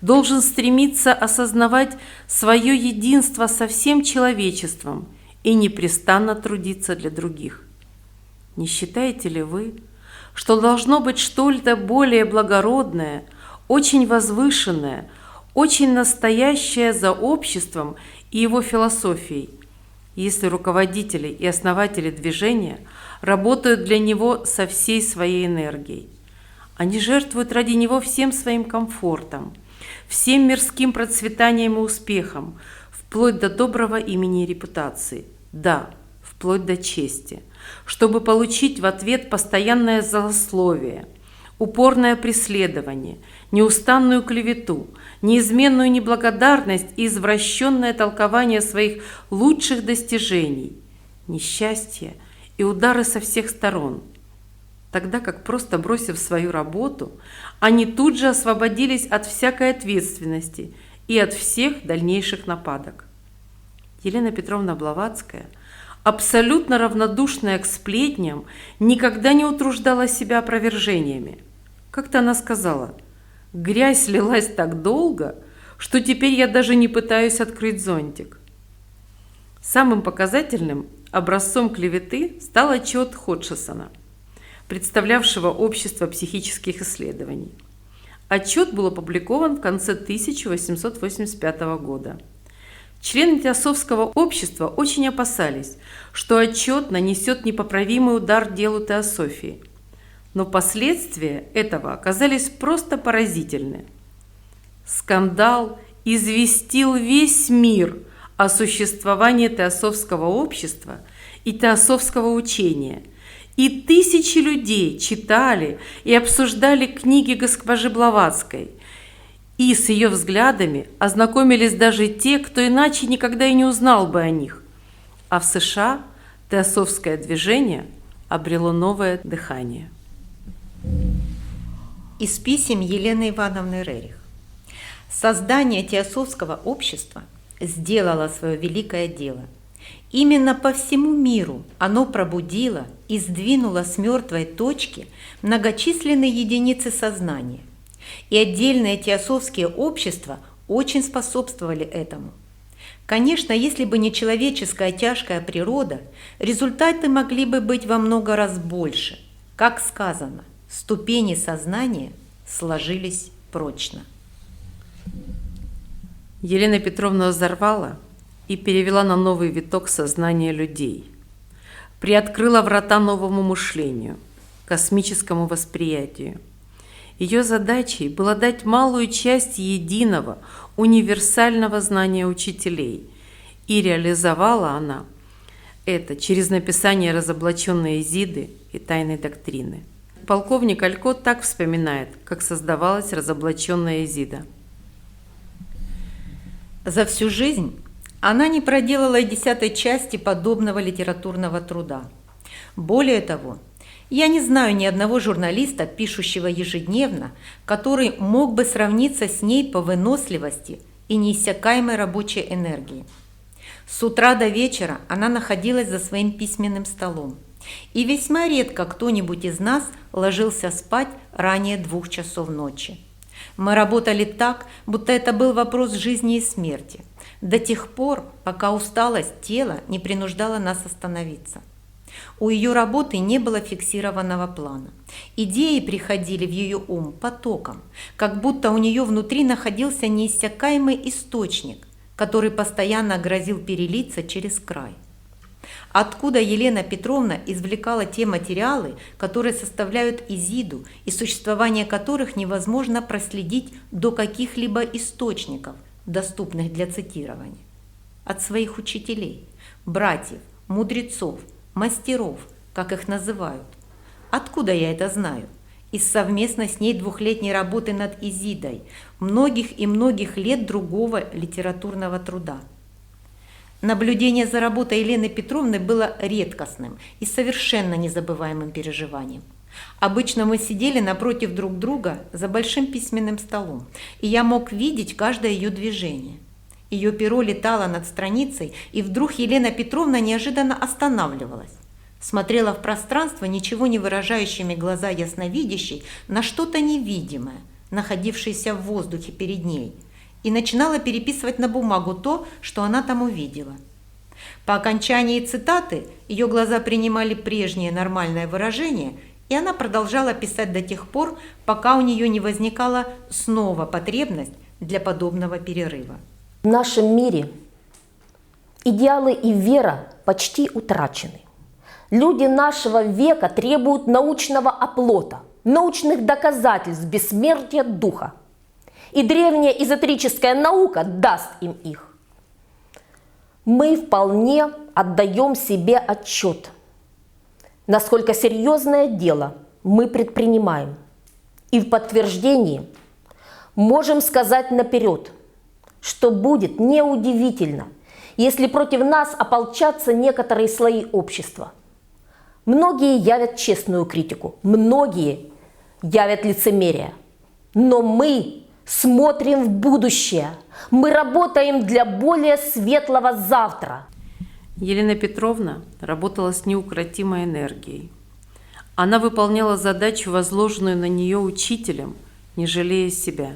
должен стремиться осознавать свое единство со всем человечеством и непрестанно трудиться для других. Не считаете ли вы, что должно быть что-то более благородное, очень возвышенное, очень настоящее за обществом и его философией, если руководители и основатели движения работают для него со всей своей энергией? Они жертвуют ради него всем своим комфортом, всем мирским процветанием и успехом, вплоть до доброго имени и репутации, да, вплоть до чести, чтобы получить в ответ постоянное злословие, упорное преследование, неустанную клевету, неизменную неблагодарность и извращенное толкование своих лучших достижений, несчастье и удары со всех сторон, тогда как, просто бросив свою работу, они тут же освободились от всякой ответственности и от всех дальнейших нападок. Елена Петровна Блаватская, абсолютно равнодушная к сплетням, никогда не утруждала себя опровержениями. Как-то она сказала: «Грязь лилась так долго, что теперь я даже не пытаюсь открыть зонтик». Самым показательным образцом клеветы стал отчет Ходжсона, представлявшего Общество психических исследований. Отчет был опубликован в конце 1885 года. Члены Теософского общества очень опасались, что отчет нанесет непоправимый удар делу теософии. Но последствия этого оказались просто поразительны. Скандал известил весь мир о существовании Теософского общества и теософского учения, и тысячи людей читали и обсуждали книги госпожи Блаватской, и с ее взглядами ознакомились даже те, кто иначе никогда и не узнал бы о них. А в США теософское движение обрело новое дыхание. Из писем Елены Ивановны Рерих. Создание Теософского общества сделало свое великое дело. Именно по всему миру оно пробудило и сдвинуло с мертвой точки многочисленные единицы сознания. И отдельные теософские общества очень способствовали этому. Конечно, если бы не человеческая тяжкая природа, результаты могли бы быть во много раз больше. Как сказано, ступени сознания сложились прочно. Елена Петровна взорвала и перевела на новый виток сознания людей. Приоткрыла врата новому мышлению, космическому восприятию. Ее задачей было дать малую часть единого, универсального знания учителей, и реализовала она это через написание разоблаченной Изиды и тайной доктрины. Полковник Алькот так вспоминает, как создавалась разоблаченная Изида. За всю жизнь она не проделала и 10-й части подобного литературного труда. Более того, я не знаю ни одного журналиста, пишущего ежедневно, который мог бы сравниться с ней по выносливости и неиссякаемой рабочей энергии. С утра до вечера она находилась за своим письменным столом, и весьма редко кто-нибудь из нас ложился спать ранее 2 часов ночи. Мы работали так, будто это был вопрос жизни и смерти, до тех пор, пока усталость тела не принуждала нас остановиться. У ее работы не было фиксированного плана. Идеи приходили в ее ум потоком, как будто у нее внутри находился неиссякаемый источник, который постоянно грозил перелиться через край. Откуда Елена Петровна извлекала те материалы, которые составляют Изиду и существование которых невозможно проследить до каких-либо источников, доступных для цитирования? От своих учителей, братьев, мудрецов, мастеров, как их называют. Откуда я это знаю? Из совместной с ней 2-летней работы над Изидой, многих и многих лет другого литературного труда. Наблюдение за работой Елены Петровны было редкостным и совершенно незабываемым переживанием. Обычно мы сидели напротив друг друга за большим письменным столом, и я мог видеть каждое ее движение. Ее перо летало над страницей, и вдруг Елена Петровна неожиданно останавливалась. Смотрела в пространство ничего не выражающими глаза ясновидящей на что-то невидимое, находившееся в воздухе перед ней, и начинала переписывать на бумагу то, что она там увидела. По окончании цитаты ее глаза принимали прежнее нормальное выражение, и она продолжала писать до тех пор, пока у нее не возникала снова потребность для подобного перерыва. В нашем мире идеалы и вера почти утрачены. Люди нашего века требуют научного оплота, научных доказательств бессмертия духа. И древняя эзотерическая наука даст им их. Мы вполне отдаем себе отчет, насколько серьезное дело мы предпринимаем. И в подтверждении можем сказать наперед, что будет неудивительно, если против нас ополчатся некоторые слои общества. Многие явят честную критику, многие явят лицемерие. Но мы смотрим в будущее, мы работаем для более светлого завтра. Елена Петровна работала с неукротимой энергией. Она выполняла задачу, возложенную на нее учителем, не жалея себя.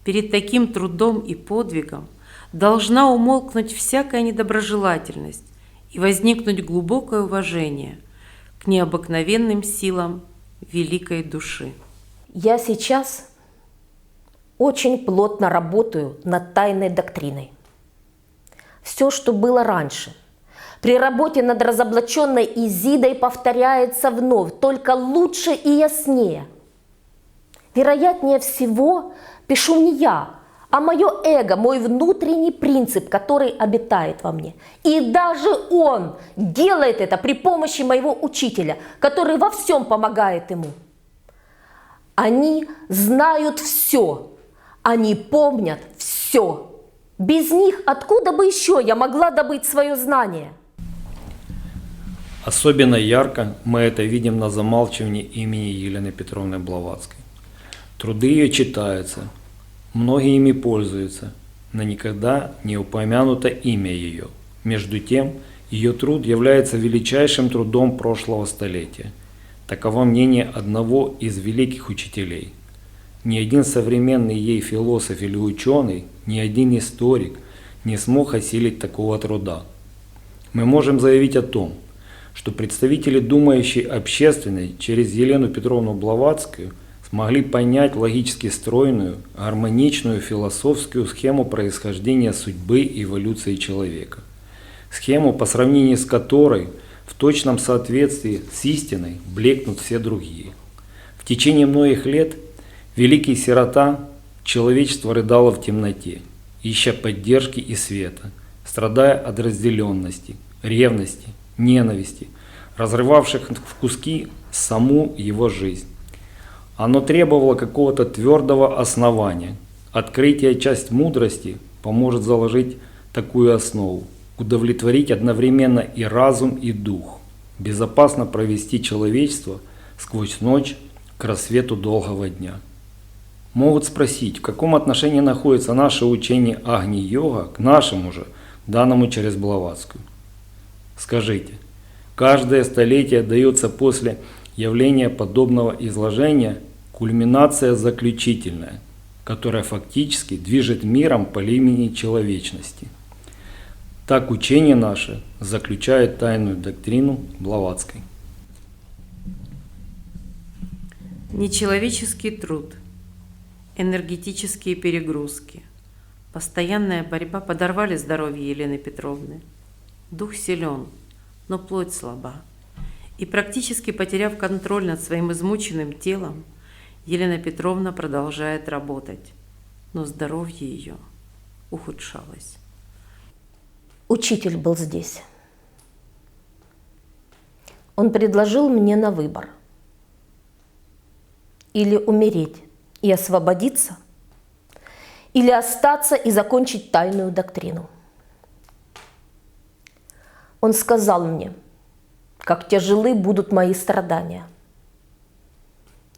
Перед таким трудом и подвигом должна умолкнуть всякая недоброжелательность и возникнуть глубокое уважение к необыкновенным силам великой души. Я сейчас очень плотно работаю над тайной доктриной. Все, что было раньше, при работе над разоблаченной Изидой повторяется вновь, только лучше и яснее. Вероятнее всего, пишу не я, а мое эго, мой внутренний принцип, который обитает во мне. И даже он делает это при помощи моего учителя, который во всем помогает ему. Они знают все, они помнят все. Без них откуда бы еще я могла добыть свое знание? Особенно ярко мы это видим на замалчивании имени Елены Петровны Блаватской. Труды ее читаются, многие ими пользуются, но никогда не упомянуто имя ее. Между тем, ее труд является величайшим трудом прошлого столетия. Таково мнение одного из великих учителей. Ни один современный ей философ или ученый, ни один историк не смог осилить такого труда. Мы можем заявить о том, что представители думающей общественной через Елену Петровну Блаватскую смогли понять логически стройную, гармоничную философскую схему происхождения судьбы и эволюции человека. Схему, по сравнению с которой в точном соответствии с истиной блекнут все другие. В течение многих лет великий сирота человечество рыдало в темноте, ища поддержки и света, страдая от разделенности, ревности, ненависти, разрывавших в куски саму его жизнь. Оно требовало какого-то твердого основания. Открытие часть мудрости поможет заложить такую основу, удовлетворить одновременно и разум, и дух, безопасно провести человечество сквозь ночь к рассвету долгого дня. Могут спросить, в каком отношении находится наше учение Агни-йога к нашему же, данному через Блаватскую. Скажите, каждое столетие дается после явления подобного изложения кульминация заключительная, которая фактически движет миром по линии человечности. Так учение наше заключает тайную доктрину Блаватской. Нечеловеческий труд, энергетические перегрузки, постоянная борьба подорвали здоровье Елены Петровны. Дух силен, но плоть слаба. И практически потеряв контроль над своим измученным телом, Елена Петровна продолжает работать, но здоровье ее ухудшалось. Учитель был здесь. Он предложил мне на выбор: или умереть и освободиться, или остаться и закончить тайную доктрину. Он сказал мне, как тяжелы будут мои страдания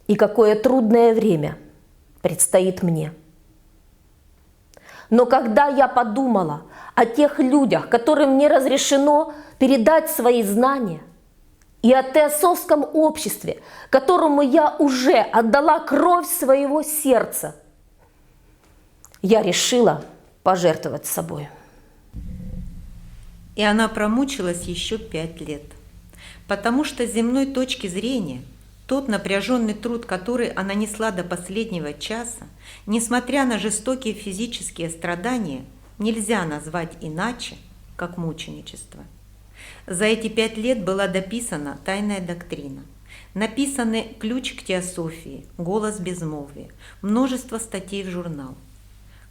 и какое трудное время предстоит мне. Но когда я подумала о тех людях, которым не разрешено передать свои знания, и о теософском обществе, которому я уже отдала кровь своего сердца, я решила пожертвовать собой. И она промучилась еще 5 лет, потому что с земной точки зрения тот напряженный труд, который она несла до последнего часа, несмотря на жестокие физические страдания, нельзя назвать иначе, как мученичество. За эти 5 лет была дописана тайная доктрина, написаны ключ к теософии, голос безмолвия, множество статей в журнал.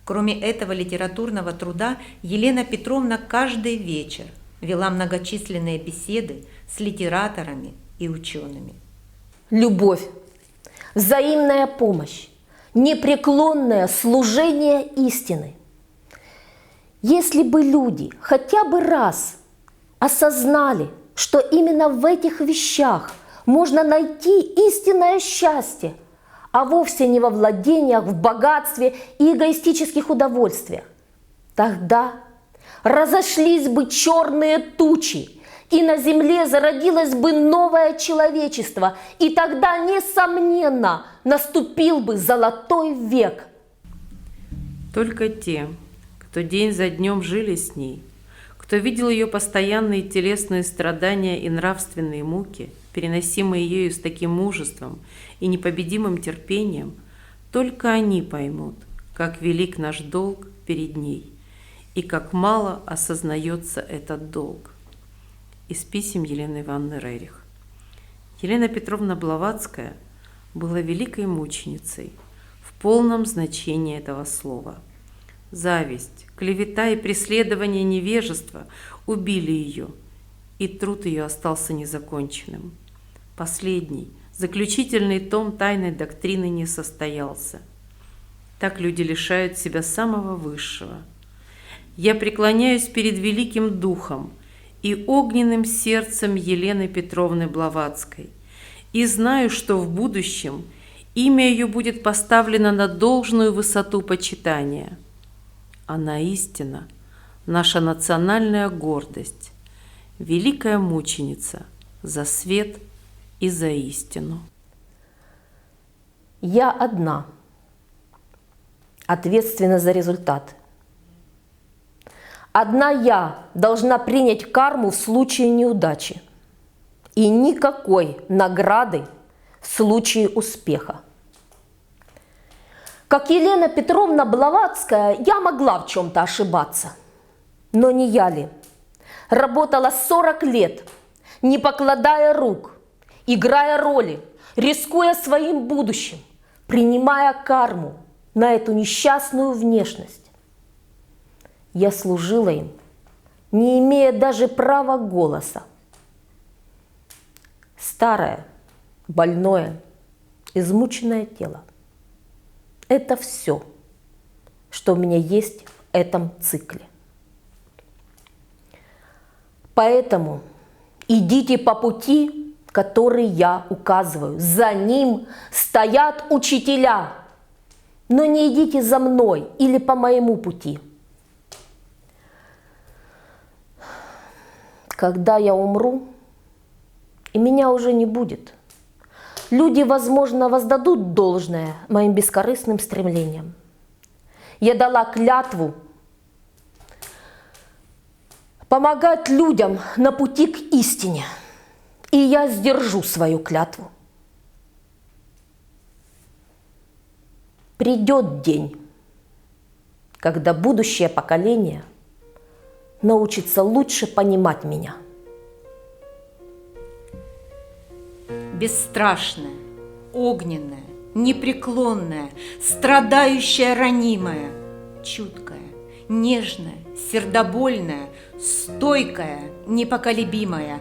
Кроме этого литературного труда, Елена Петровна каждый вечер вела многочисленные беседы с литераторами и учеными. Любовь, взаимная помощь, непреклонное служение истины. Если бы люди хотя бы раз осознали, что именно в этих вещах можно найти истинное счастье, а вовсе не во владениях, в богатстве и эгоистических удовольствиях, тогда разошлись бы черные тучи, и на земле зародилось бы новое человечество, и тогда, несомненно, наступил бы золотой век. Только те, кто день за днем жили с ней, кто видел ее постоянные телесные страдания и нравственные муки, переносимые ею с таким мужеством и непобедимым терпением, только они поймут, как велик наш долг перед ней и как мало осознается этот долг. Из писем Елены Ивановны Рерих. Елена Петровна Блаватская была великой мученицей в полном значении этого слова. Зависть, клевета и преследование невежества убили ее, и труд ее остался незаконченным. Последний, заключительный том тайной доктрины не состоялся. Так люди лишают себя самого высшего. Я преклоняюсь перед великим духом и огненным сердцем Елены Петровны Блаватской и знаю, что в будущем имя ее будет поставлено на должную высоту почитания. Она истина, наша национальная гордость, великая мученица за свет и за истину. Я одна, ответственна за результат. Одна я должна принять карму в случае неудачи и никакой награды в случае успеха. Как Елена Петровна Блаватская, я могла в чем-то ошибаться, но не я ли? Работала 40 лет, не покладая рук, играя роли, рискуя своим будущим, принимая карму на эту несчастную внешность. Я служила им, не имея даже права голоса. Старое, больное, измученное тело. Это все, что у меня есть в этом цикле. Поэтому идите по пути, который я указываю. За ним стоят учителя. Но не идите за мной или по моему пути. Когда я умру, и меня уже не будет, люди, возможно, воздадут должное моим бескорыстным стремлениям. Я дала клятву помогать людям на пути к истине, и я сдержу свою клятву. Придет день, когда будущее поколение научится лучше понимать меня. Бесстрашная, огненная, непреклонная, страдающая, ранимая, чуткая, нежная, сердобольная, стойкая, непоколебимая.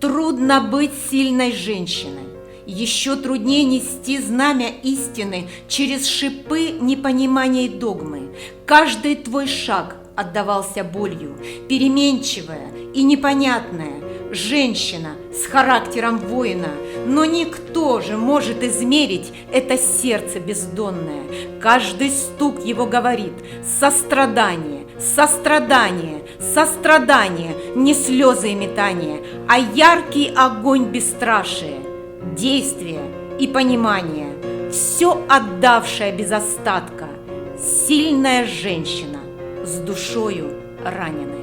Трудно быть сильной женщиной. Еще труднее нести знамя истины через шипы непонимания и догмы. Каждый твой шаг отдавался болью, переменчивая и непонятная, женщина с характером воина, но никто же может измерить это сердце бездонное. Каждый стук его говорит: сострадание, сострадание, сострадание, не слезы и метания, а яркий огонь бесстрашия, действие и понимание, все отдавшая без остатка, сильная женщина с душою раненой.